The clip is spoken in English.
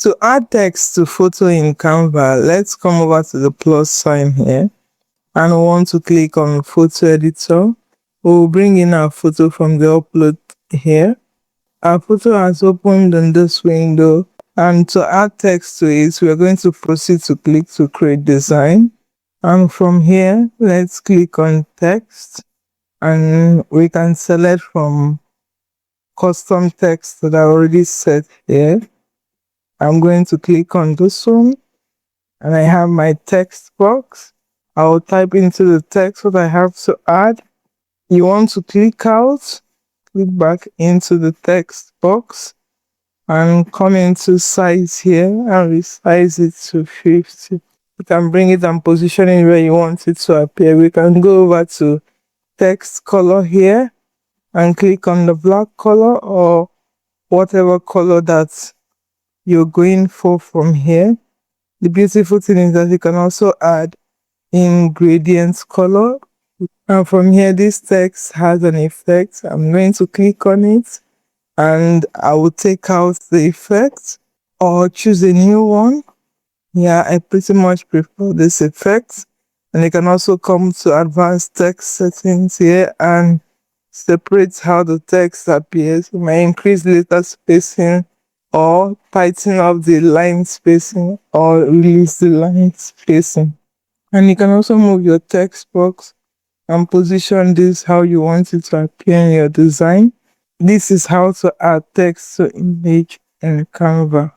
To add text to photo in Canva, let's come over to the plus sign here and we want to click on photo editor. We'll bring in our photo from the upload here. Our photo has opened in this window, and to add text to it, we are going to proceed to click to create design. And from here, let's click on text and we can select from custom text that I already set here. I'm going to click on this one and I have my text box. I'll type into the text what I have to add. You want to click out, click back into the text box and come into size here and resize it to 50. You can bring it and position it where you want it to appear. We can go over to text color here and click on the black color or whatever color that you're going for from here. The beautiful thing is that you can also add in gradient color. And from here, this text has an effect. I'm going to click on it and I will take out the effect or choose a new one. Yeah, I pretty much prefer this effect. And you can also come to advanced text settings here and separate how the text appears. You may increase letter spacing or tighten up the line spacing or release the line spacing. And you can also move your text box and position this how you want it to appear in your design. This is how to add text to image in Canva.